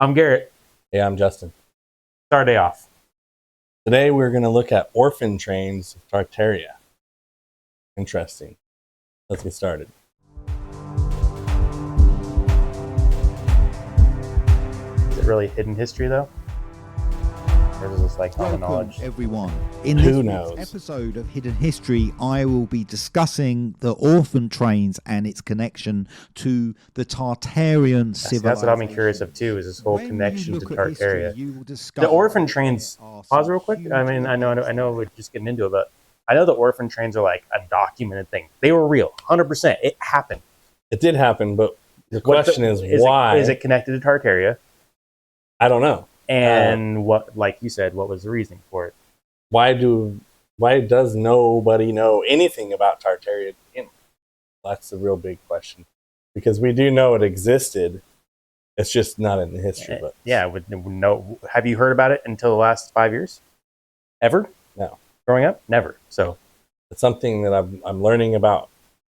I'm Garrett. Hey, I'm Justin. Start our day off. Today we're going to look at orphan trains of Tartaria. Interesting. Let's get started. Is it really hidden history, though? Or is this like common knowledge? Everyone. In Who this knows? episode of Hidden History, I will be discussing the orphan trains and its connection to the Tartarian civilization. That's what I'm curious of too. Is this whole connection to Tartaria? History, The orphan trains. Pause real quick. I mean, I know we're just getting into it, but I know the orphan trains are like a documented thing. They were real, 100%. It happened. It did happen, but the question is why? Is it connected to Tartaria? I don't know. And what, like you said, what was the reasoning for it? Why does nobody know anything about Tartaria? That's the real big question. Because we do know it existed. It's just not in the history books. Yeah, have you heard about it until the last 5 years? Ever? No. Growing up? Never. So it's something that I'm learning about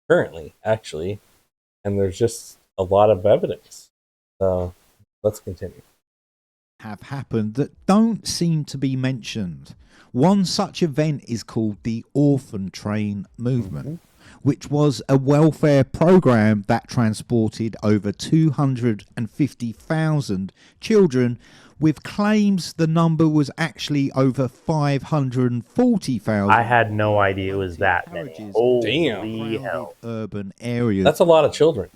currently, actually. And there's just a lot of evidence. So let's continue. Have happened that don't seem to be mentioned. One such event is called the orphan train movement, which was a welfare program that transported over 250,000 children, with claims the number was actually over 540,000. I had no idea it was that many. Holy hell. Urban areas. That's a lot of children.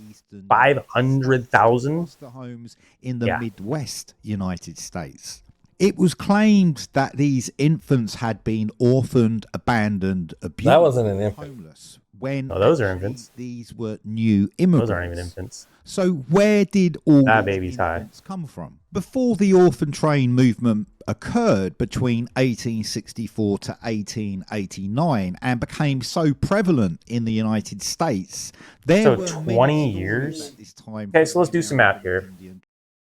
500,000? The homes in the Midwest United States. It was claimed that these infants had been orphaned, abandoned, abused. That wasn't an infant. Homeless. When those are infants. These were new immigrants. Those aren't even infants. So where did all that these baby's infants come from? Before the orphan train movement occurred between 1864 to 1889 and became so prevalent in the United States, there were 20 years? at this time. Okay, so let's do some math here.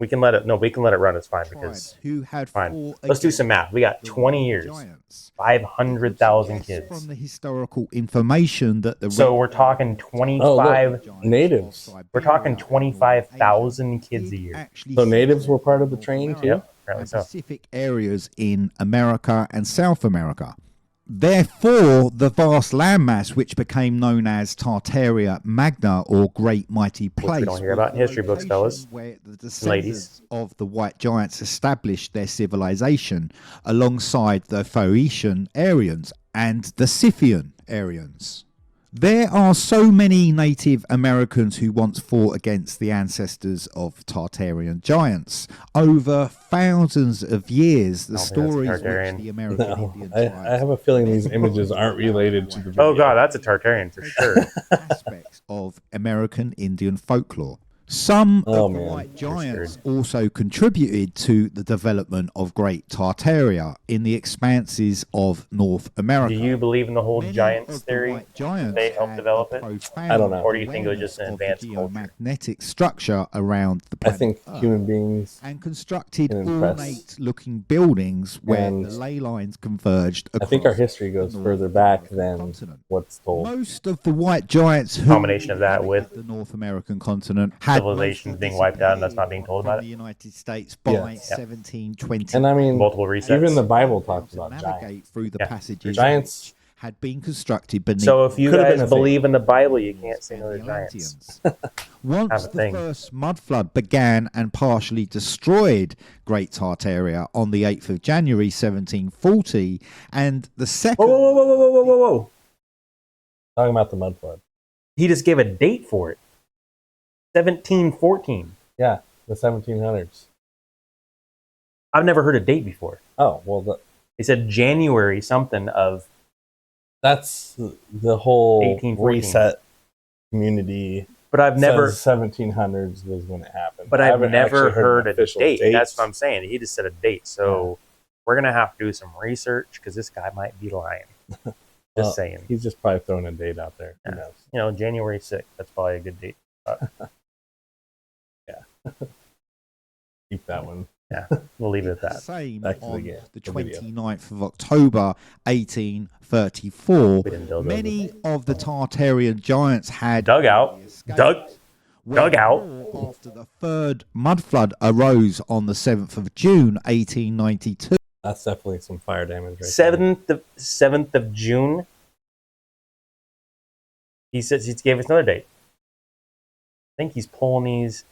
We can let it run. It's fine because fine. Let's do some math. We got 20 years, 500,000 kids. From the historical information that so we're talking 25 natives. We're talking 25,000 kids a year. So natives were part of the train too? Yep, apparently so. Pacific areas in America and South America. Therefore, the vast landmass which became known as Tartaria Magna, or Great Mighty Place, which we don't hear about in history books, fellas, where the ladies, of the white giants established their civilization alongside the Phoenician Aryans and the Scythian Aryans. There are so many Native Americans who once fought against the ancestors of Tartarian giants. Over thousands of years, the stories which the American Indian tribes... I have a feeling these images aren't related to the video. Oh god, that's a Tartarian for sure. Aspects of American Indian folklore. Some of the white giants also contributed to the development of Great Tartaria in the expanses of North America. Do you believe in the whole giants theory? They helped develop it? I don't know. Or do you think it was just an advanced magnetic structure around the planet? I think human beings and constructed ornate-looking buildings where the ley lines converged. I think our history goes further back than what's told. Most of the white giants who combination of that with the North American continent had civilizations being wiped out and that's not being told about it. The United States by 1720. And I mean, multiple resets. Even the Bible talks about giants. Through the passages. Giants had been constructed beneath. So if you guys believe in the Bible, you can't say no to giants. Once the first mud flood began and partially destroyed Great Tartaria on the 8th of January 1740, and the second... Whoa. Talking about the mud flood. He just gave a date for it. 1714. Yeah, the 1700s. I've never heard a date before. Oh, well, they said January something of... That's the whole 1814. reset community. But I've never... 1700s was when it happened. But I've never heard a date. Dates. That's what I'm saying. He just said a date. So we're going to have to do some research because this guy might be lying. Just saying. He's just probably throwing a date out there. Who knows? You know, January 6th. That's probably a good date. Yeah. Keep that one. Yeah, we'll leave it at that. Same Back to on the 29th of October, 1834. Many of the Tartarian giants had dug out. dugout. After the third mud flood arose on the 7th of June, 1892. That's definitely some fire damage right there. 7th of June. He says he gave us another date. I think he's pulling these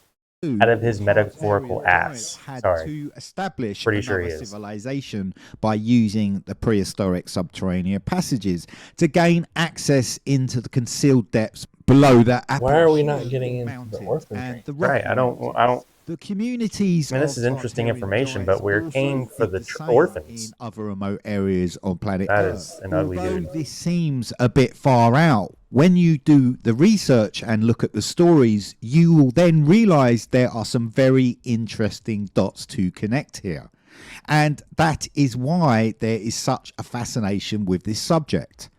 out of his metaphorical ass. Sorry. To establish Pretty sure he another is. civilization by using the prehistoric subterranean passages to gain access into the concealed depths below the Why are we not getting into the mountains orphan and thing? the Rocky Right. I don't. The communities. I mean, this of is interesting Tartarian information, but giants we're also paying for did the same orphans. in other remote areas on planet That Earth. is an ugly Although dude. this seems a bit far out, when you do the research and look at the stories, you will then realize there are some very interesting dots to connect here. And that is why there is such a fascination with this subject.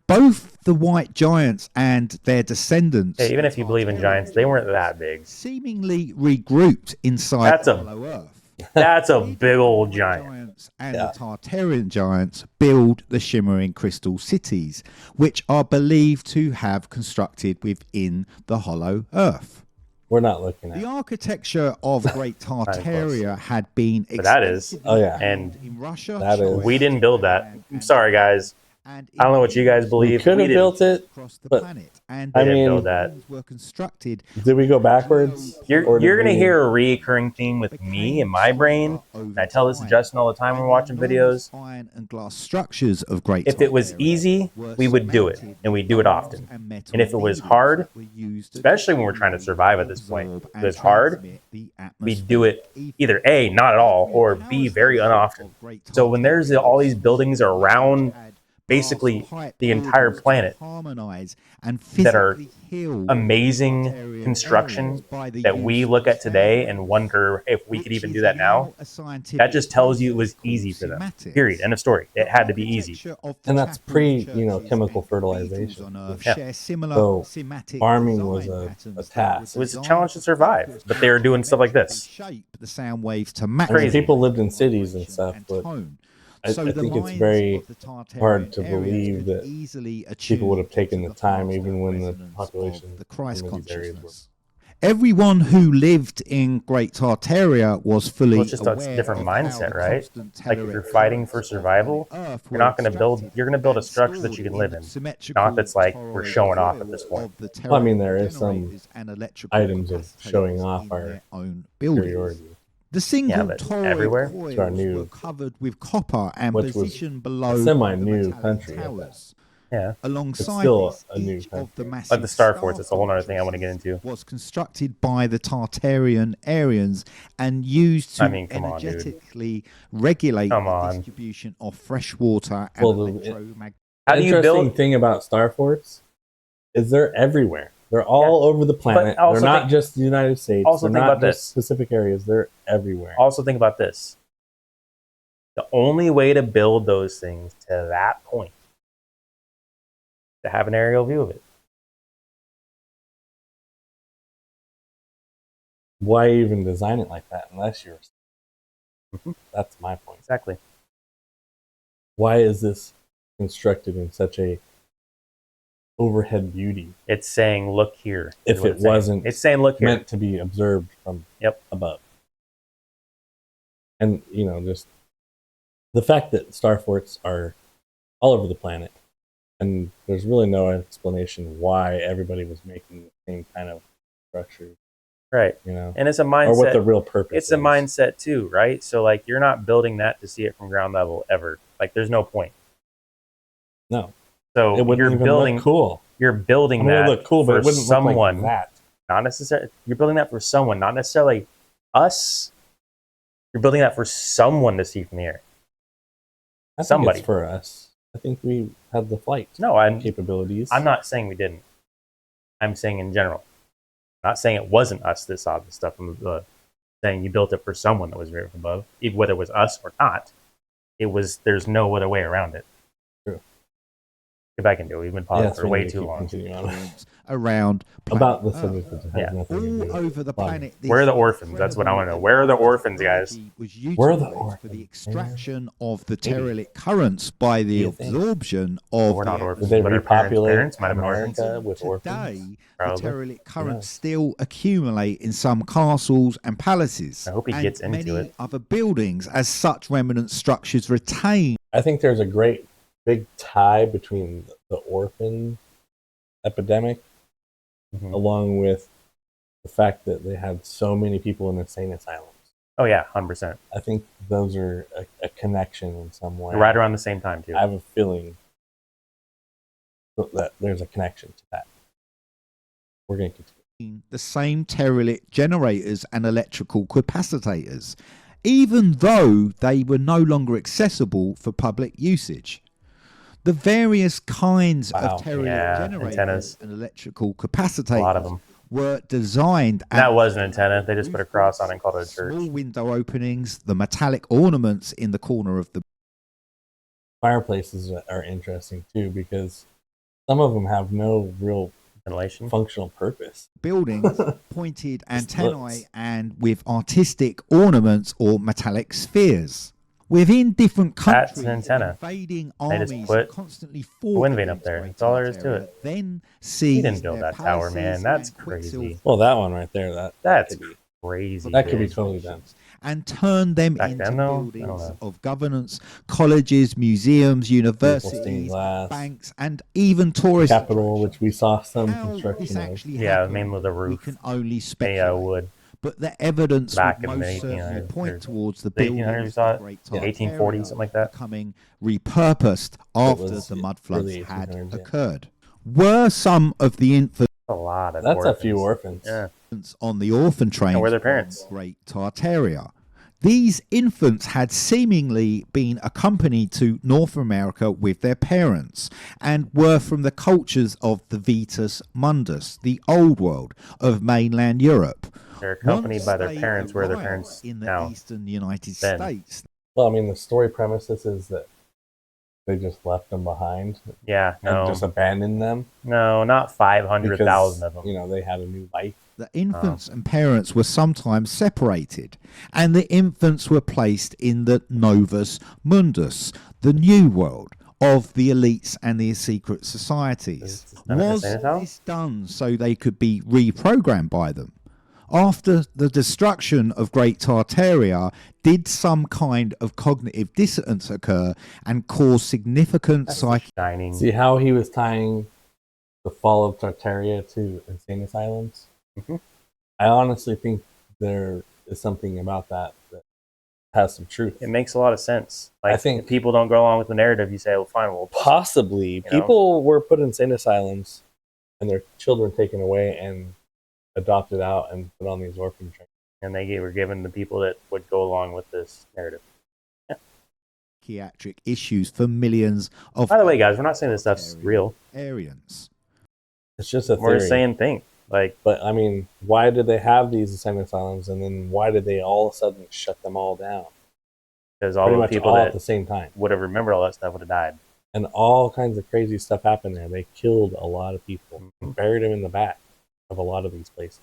Both the white giants and their descendants, Hey, even if you believe in giants, they weren't that big. seemingly regrouped inside That's a- Hollow Earth. That's a big old giant. Giants and the Tartarian giants build the shimmering crystal cities, which are believed to have constructed within the Hollow Earth. We're not looking The at. architecture of Great Tartaria had been But that is- extensively oh, yeah. and in Russia, that is- China, We didn't build that. Japan, I'm sorry, guys. and I don't know what you guys in believe. We could have didn't. built it, across the but planet. And I They didn't mean, build that. were constructed. did we go backwards? You're Or did going to we- hear a reoccurring theme with me and my brain. And I tell this to Justin all the time when we're watching videos. Iron and glass structures of Great If it was Tartaria easy, were we would do it, surmounted and we do it often. and metal And if it was needles hard, that were used to especially when we're trying to survive at this point, absorb if and it was hard, transmit the we do it atmospheric either A, not at all, or B, very unoften. So when there's all these buildings around basically the entire planet that are amazing construction that we look at today and wonder if we could even do that now, that just tells you it was easy for them. Period. End of story. It had to be easy. And that's chemical fertilization. Yeah. So farming was a task. It was a challenge to survive, but they were doing stuff like this. Shape the sound waves to match. I mean, people lived in cities and stuff, but I think it's very hard to believe that people would have taken the time, even when the population the Christ in these areas consciousness. Everyone who lived in Great Tartaria was fully Well, it's just a aware different of how mindset, the right? constant Like if you're telluric fighting for currents of survival, Earth you're were not going to build. extracted You're going to build a and structure that you stored can live the in, symmetrical not that's like we're toroid showing off coil at this point. of the Well, I mean, there toroid is some generators and electrical items of showing capacitors off in our their own buildings. superiority. The single Yeah, but toroid everywhere? coils To our new- were covered with copper and which was positioned below a semi-new the metallic country at towers. Yeah. Alongside still this, a new each country. of the massive Like the Star Force, star it's a whole other thing I want to get fortresses into. was constructed by the Tartarian Aryans and used to I mean, come on, dude. energetically regulate Come the on. distribution of fresh water and Well, the- electromagnetic. How do you Interesting build? thing about Star Force is they're everywhere. They're all over the planet. also They're not think- just the United States. also They're think not about just this. specific areas. They're everywhere. Also, think about this. The only way to build those things to that point, to have an aerial view of it. Why even design it like that unless you're... Mhm. That's my point. Exactly. Why is this constructed in such a overhead beauty It's saying, look here. is if what it it's saying. wasn't It's saying, look here. meant to be observed from above? And, you know, just the fact that star forts are all over the planet, and there's really no explanation why everybody was making the same kind of structure, Right. you know, And it's a or what the mindset. real purpose It's is. a mindset too, right? So like you're not building that to see it from ground level ever. Like there's no point. No, So it wouldn't you're even building look cool. you're building I mean, it that would look cool, but for it wouldn't someone, look like that. not necessarily. You're building that for someone, not necessarily us. You're building that for someone to see from the air. I think Somebody. it's for us. I think we had the flight No, I'm capabilities. not saying we didn't. I'm saying in general. I'm not saying it wasn't us that saw this stuff from above. Saying you built it for someone that was right from above, even whether it was us or not. It was. There's no other way around it. True. Get back into it. We've been pausing Yes, for we way need to too keep long. continuing on. Around About the planet subject Earth. that has Yeah. nothing to do All with over the plumbing. planet. Where are the orphans? That's what I want to know. Where are the orphans, guys? Was Where are the utilised for orphans, the man? extraction of the terralic currents by the You think? absorption of We're not the orphans, Did they but our repopulate parents might have been orphans. America with orphans? Today, Probably. the teralic currents knows? still accumulate in some castles and palaces. I hope he and gets into many it. other buildings, as such remnant structures retain. I think there's a great big tie between the orphan epidemic, along with the fact that they had so many people in insane asylums. Oh yeah, 100%. I think those are a connection in some way. Right around the same time too. I have a feeling that there's a connection to that. We're going to continue. The same teralic generators and electrical capacitors, even though they were no longer accessible for public usage. The various kinds Wow. of teralic Yeah, generators antennas. and electrical A lot of capacitors them. were designed. And that was an antenna. They just put a cross on it and called it a church. Small window openings, the metallic ornaments in the corner of the Fireplaces are interesting too, because some of them have no real Ventilation. functional purpose. buildings, pointed antennae, looks. and with artistic ornaments or metallic spheres. Within different That's countries, an antenna. invading They just armies put constantly a fought wind vane against up there. Great That's all there is to Tartaria, it. Then He seized didn't build their that tower, man. palaces That's and Quicksilver crazy. Well, that one right there, That's could be, crazy. that could be dude. totally done. and turned them Back into then, though, I don't buildings know. of governance, colleges, museums, stained universities, glass. banks, and even tourist Capital, which we saw some How this construction of. actually Yeah, happened, mainly the we roof. can only Yeah, speculate. wood. But the evidence Back would in the most certainly 1800s, point or towards the the 1800s, building you saw of it? Great Yeah, Tartaria 1840s, something like that. becoming repurposed after was the mud floods early had 1800s, yeah. occurred. Were some of the infants A lot of That's orphans. a few orphans. Yeah. on the orphan train And where are their parents? Great Tartaria? These infants had seemingly been accompanied to North America with their parents and were from the cultures of the Vitus Mundus, the old world of mainland Europe. They're accompanied Once by their they parents. Where are their arrived parents in the now? eastern United Then. States. Well, I mean, the story premises is that they just left them behind Yeah, and no. just abandoned them No, not 500,000 of them. you know, they had a new life. The infants and parents were sometimes separated, and the infants were placed in the Novus Mundus, the new world of the elites and the secret societies. Is this none of Was this in his this done so they could be reprogrammed by them? After the destruction of Great Tartaria, did some kind of cognitive dissonance occur and cause significant Shining. See how he was tying the fall of Tartaria to insane asylums? Mhm. I honestly think there is something about that has some truth. It makes a lot of sense. Like, I think- if people don't go along with the narrative, you say, well, fine, well, Possibly, know? people were put in insane asylums and their children taken away and adopted out and put on these orphan trains. and they were given the people that would go along with this narrative. psychiatric issues for millions of By the way, guys, we're not saying this stuff's real. Aryans. It's just a We're theory. just saying think. Like, But I mean, why did they have these insane asylums, and then why did they all of a sudden shut them all down? because all Pretty the much people all that at the same time, would have remembered all that stuff would have died. and all kinds of crazy stuff happened there. They killed a lot of people, and buried them in the back of a lot of these places.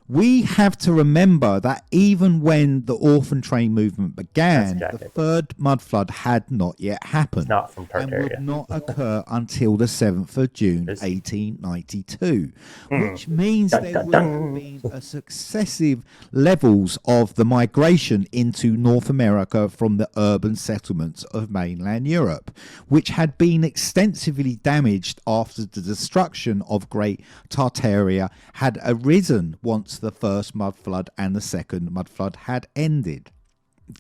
We have to remember that even when the orphan train movement began, That's the jacket. third mud flood had not yet happened. It's not from And would Tartaria. not occur until the 7th of June, Is- 1892, Hmm. which means Dun, there dun, would dun. have been a successive levels of the migration into North America from the urban settlements of mainland Europe, which had been extensively damaged after the destruction of Great Tartaria had arisen once the first mud flood and the second mud flood had ended.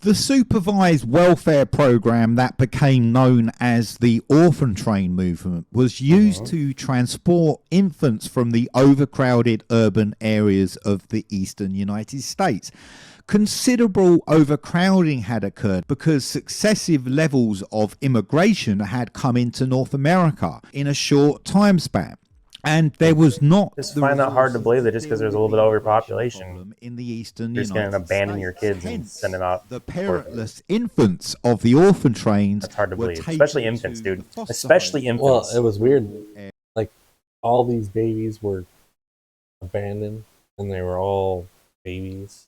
The supervised welfare program that became known as the orphan train movement was used to transport infants from the overcrowded urban areas of the eastern United States. Considerable overcrowding had occurred because successive levels of immigration had come into North America in a short time span. And there was not Just the find that hard to resources believe that just because deal there's a with little bit the of immigration overpopulation, problem in the eastern you're just going to United abandon your States. kids and Hence, send them out. the parentless infants of the orphan trains That's hard to were believe, taken especially infants, to dude. the foster Especially homes. Well, infants. it was weird. Like, all these babies were abandoned, and they were all babies.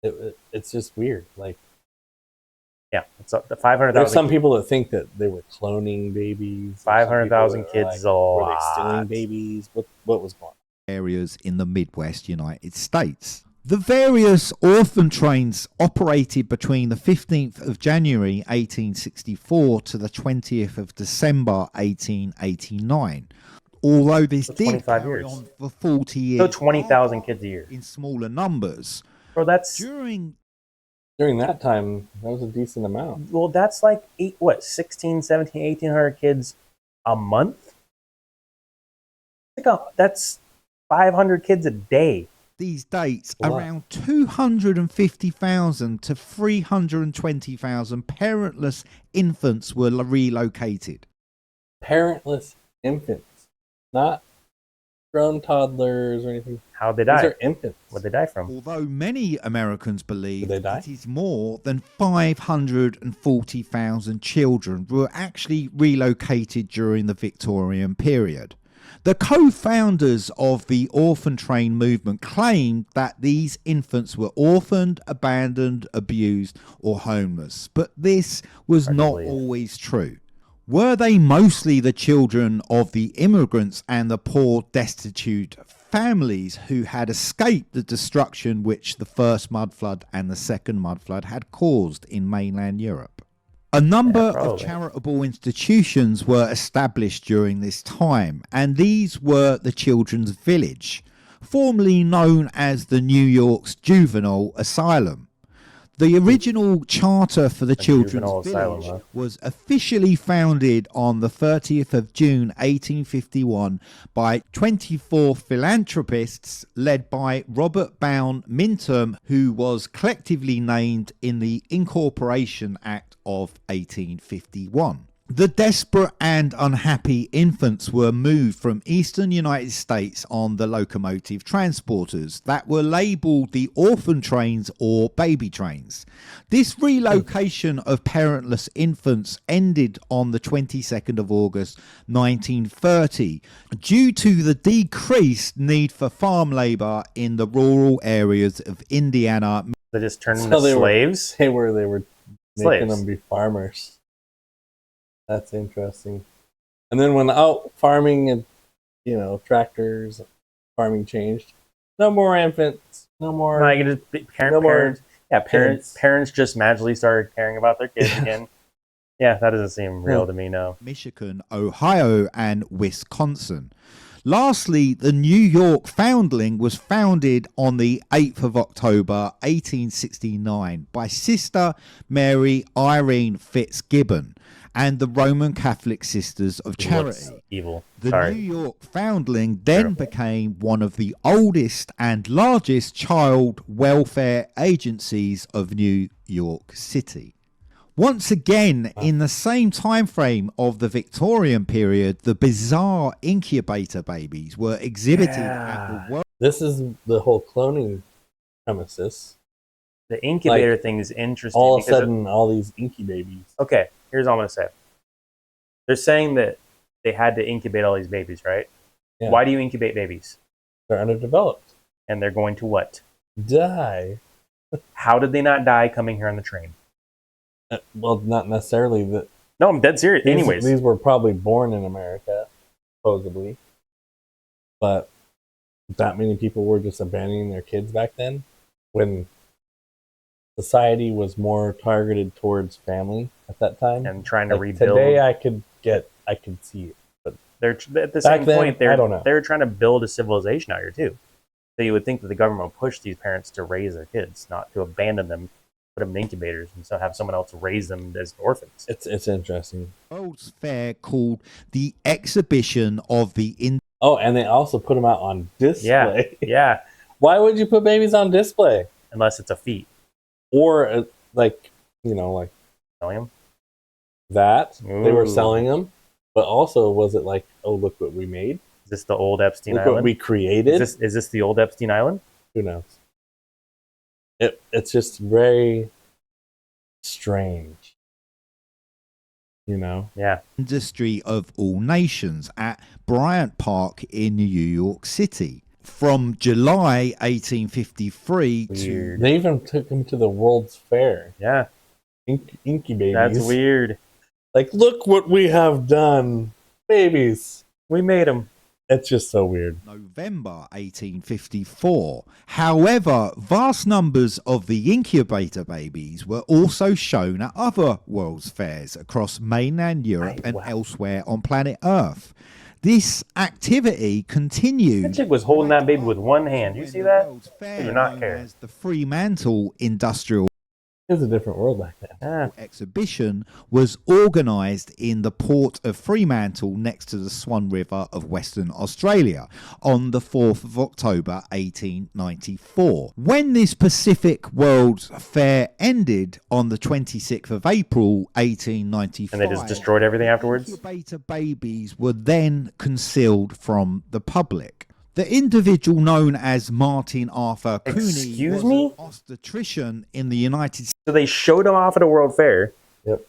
It's just weird. Like, Yeah, it's the 500,000. there's some people that think that they were cloning babies. 500,000 kids like, is a were lot. they stealing babies? What was going on? Areas in the Midwest United States. The various orphan trains operated between the 15th of January 1864 to the 20th of December 1889. Although this So did 25 carry years. on for 40 years, So 20,000 kids a year. in smaller numbers. Bro, that's During During that time, that was a decent amount. well, that's like 16, 17, 1,800 kids a month. That's 500 kids a day. these dates, A lot. around 250,000 to 320,000 parentless infants were relocated. Parentless infants, not grown toddlers or anything. How'd they These die? are infants. What'd they die from? Although many Americans believe Did they die? it is more than 540,000 children were actually relocated during the Victorian period. The co-founders of the orphan train movement claimed that these infants were orphaned, abandoned, abused, or homeless, but this was Hard to not believe. always true. Were they mostly the children of the immigrants and the poor, destitute families who had escaped the destruction which the first mud flood and the second mud flood had caused in mainland Europe? A number of probably. charitable institutions were established during this time, and these were the Children's Village, formerly known as the New York's Juvenile Asylum. The original charter for the Children's juvenile asylum, Village huh? was officially founded on the 30th of June 1851 by 24 philanthropists led by Robert Bown Minturn, who was collectively named in the Incorporation Act of 1851. The desperate and unhappy infants were moved from eastern United States on the locomotive transporters that were labelled the orphan trains or baby trains. This relocation of parentless infants ended on the 22nd of August 1930 due to the decreased need for farm labour in the rural areas of Indiana. They just turned So into they slaves. They were making Slaves. them be farmers. That's interesting. And then when out farming and tractors, farming changed. No more infants. No more. Like, just No more parents. Yeah, kids. parents just magically started caring about their kids again. Yeah, that doesn't seem real to me. No. Michigan, Ohio, and Wisconsin. Lastly, the New York Foundling was founded on the 8th of October 1869 by Sister Mary Irene Fitzgibbon and the Roman Catholic Sisters of He looks Charity. evil. The Sorry. New York Foundling then became one of the oldest and largest child welfare agencies of New York City. Once again, in the same time frame of the Victorian period, the bizarre incubator babies were exhibited at the World. This is the whole cloning premises. The incubator thing is interesting. All of a because sudden, all these incubabies. okay, here's all I'm gonna say. They're saying that they had to incubate all these babies, right? Yeah. Why do you incubate babies? They're underdeveloped. And they're going to what? Die. How did they not die coming here on the train? Well, not necessarily. No, I'm dead serious. Anyways, These were probably born in America, supposedly. But that many people were just abandoning their kids back then when society was more targeted towards family at that time. and trying to Like, rebuild. Today I could see it. But They're at the Back same then, point. I don't know. They're trying to build a civilization out here too. So you would think that the government would push these parents to raise their kids, not to abandon them, put them in incubators, and so have someone else raise them as orphans. it's interesting. World's Fair called the Exhibition of the Oh, and they also put them out on display. Yeah. Why would you put babies on display? Unless it's a feat. Or like Selling them. that they were Ooh. selling them, but also was it like, oh, look what we made? Is this the old Epstein Look Island? what we created. Is this the old Epstein Island? Who knows? It's just very strange. You know? Yeah. Industry of all nations at Bryant Park in New York City. From July 1853 to... They even took him to the World's Fair. Yeah. Incubabies. That's weird. Like, look what we have done. Babies. We made them. It's just so weird. November 1854. However, vast numbers of the incubator babies were also shown at other World's Fairs across mainland Europe and elsewhere on planet Earth. This activity continued. That chick was holding that baby with one hand. You see that? They do not care. As the Fremantle Industrial It was a different world back then. Yeah. exhibition was organised in the port of Fremantle next to the Swan River of Western Australia on the 4th of October 1894. When this Pacific World's Fair ended on the 26th of April 1895, And they just destroyed everything afterwards? incubator babies were then concealed from the public. The individual known as Martin Arthur Cooney Excuse was me? an obstetrician in the United States. So they showed him off at a World Fair. Yep.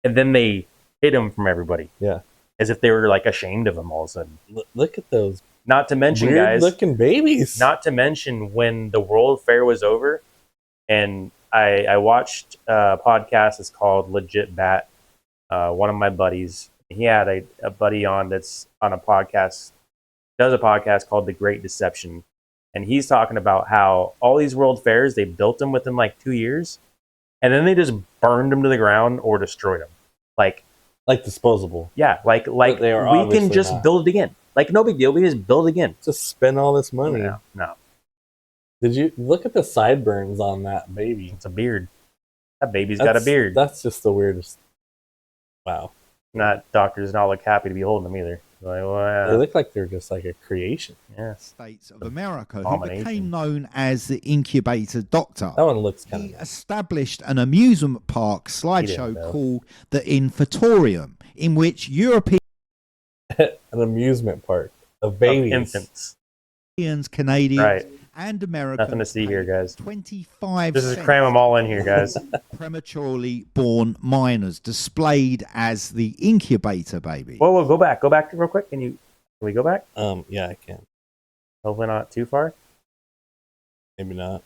And then they hid him from everybody. Yeah. As if they were like ashamed of him all of a sudden. Look at those Not to mention, weird guys. looking babies. Not to mention when the World Fair was over, and I watched a podcast. It's called Legit Bat. One of my buddies, he had a buddy on that's on a podcast, does a podcast called The Great Deception, and he's talking about how all these World Fairs, they built them within like 2 years, and then they just burned them to the ground or destroyed them. Like disposable. yeah, like they are we can obviously just not. build it again. Like no big deal, we just build it again. Just spend all this money. No, Did you look at the sideburns on that baby? it's a beard. That baby's got a beard. That's just the weirdest. Wow. Not doctors not look happy to be holding them either. Like, well, They look like they're just like a creation. yeah. States of America, who Abomination. became known as the Incubator Doctor. That one looks He kind of. established an amusement park slideshow though. called the Infatorium, in which Europeans, An amusement park of babies. Infants. Canadians, Right. and Americans Nothing to see here, paid guys. 25 Just cents cram them all in here, guys. prematurely born minors displayed as the incubator baby. Whoa, go back real quick. Can we go back? Yeah, I can. Hopefully not too far. Maybe not.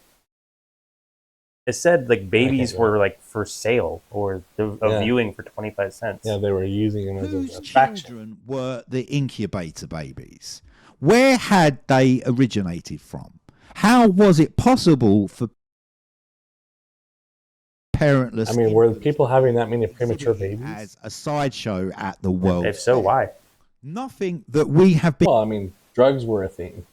It said like babies go. were like for sale or Yeah. viewing for 25 cents. Yeah, they were using them as Whose an attraction. children were the incubator babies? Where had they originated from? How was it possible for parentless? I mean, were people having that many premature babies? as a sideshow at the World If so, Fair? why? Nothing that we have been Well, I mean, drugs were a thing.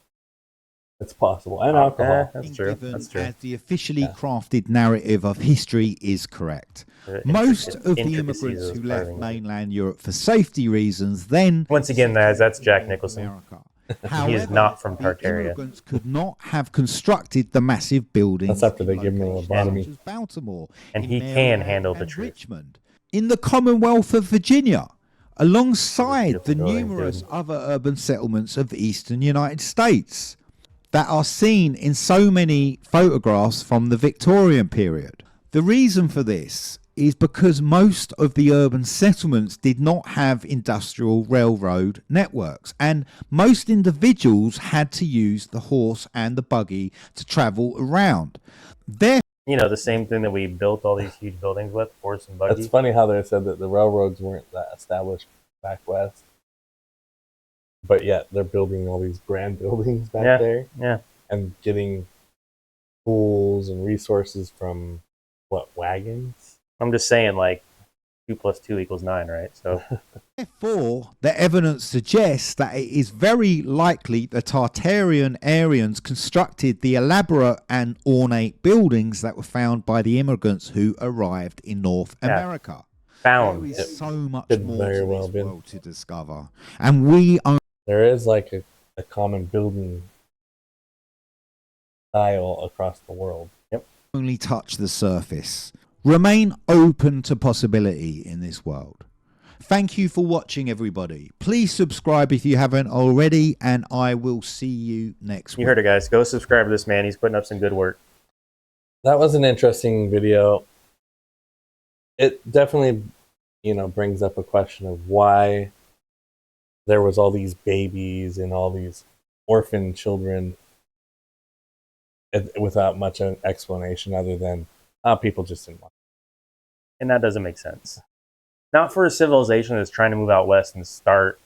It's possible, and alcohol. That's true. given That's true. as the officially Yeah. crafted narrative of history is correct. Most of the Intricacies immigrants who of left farming. mainland Europe for safety reasons then Once again, that's Jack Nicholson. America. He is not from the Tartaria. immigrants could not have constructed the massive buildings. That's after they in give him a locations lobotomy. such as Baltimore, And in he can Maryland, handle the and truth. Richmond. In the Commonwealth of Virginia, alongside Beautiful the building, numerous dude. other urban settlements of the eastern United States that are seen in so many photographs from the Victorian period. The reason for this is because most of the urban settlements did not have industrial railroad networks, and most individuals had to use the horse and the buggy to travel around. Therefore, You know, the same thing that we built all these huge buildings with, horse and buggy. It's funny how they said that the railroads weren't that established back west, but yet they're building all these grand buildings back Yeah. there Yeah. and getting tools and resources from wagons? I'm just saying, like, 2 + 2 = 9, right? So the evidence suggests that it is very likely the Tartarian Aryans constructed the elaborate and ornate buildings that were found by the immigrants who arrived in North Yeah. America. found. There is so much Could more very to well this been. world to discover, and we There is like a common building style across the world. only touch the surface. Remain open to possibility in this world. Thank you for watching, everybody. Please subscribe if you haven't already, and I will see you next week. You heard it, guys. Go subscribe to this man. He's putting up some good work. That was an interesting video. It definitely, brings up a question of why there was all these babies and all these orphan children without much an explanation other than people just didn't want it. And that doesn't make sense. Not for a civilization that's trying to move out west and start.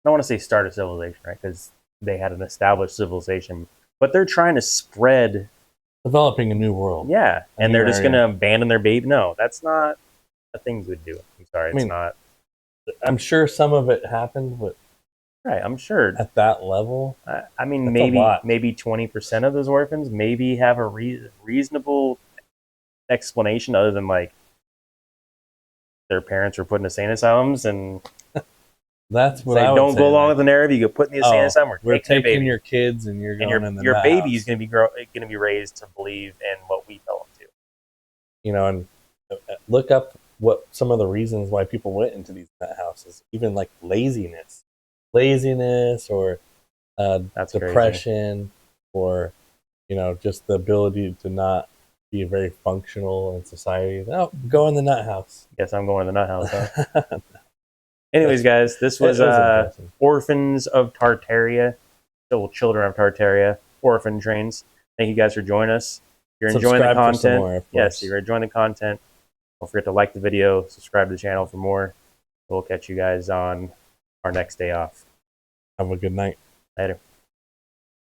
I don't want to say start a civilization, right? Because they had an established civilization, but they're trying to spread, developing a new world. Yeah, and they're just going to abandon their baby. No, that's not a thing you would do. I'm sorry, it's not. I'm sure some of it happened, but right, I'm sure at that level. I mean, maybe 20% of those orphans maybe have a reasonable explanation other than like their parents were put in insane asylums and that's what say, I would don't say, go along with the narrative. You get put in the insane asylum. We're taking your kids and you're going in the your baby is going to be raised to believe in what we tell them to. And look up what some of the reasons why people went into these nut houses, even like laziness or depression, or just the ability to not be very functional in society. Oh, go in the nut house. Guess I'm going to the nut house, huh? Anyways, guys, this was Orphans of Tartaria, still Children of Tartaria, Orphan Trains. Thank you guys for joining us. If you're enjoying the content, yes, if you're enjoying the content, don't forget to like the video, subscribe to the channel for more. We'll catch you guys on our next day off. Have a good night. Later.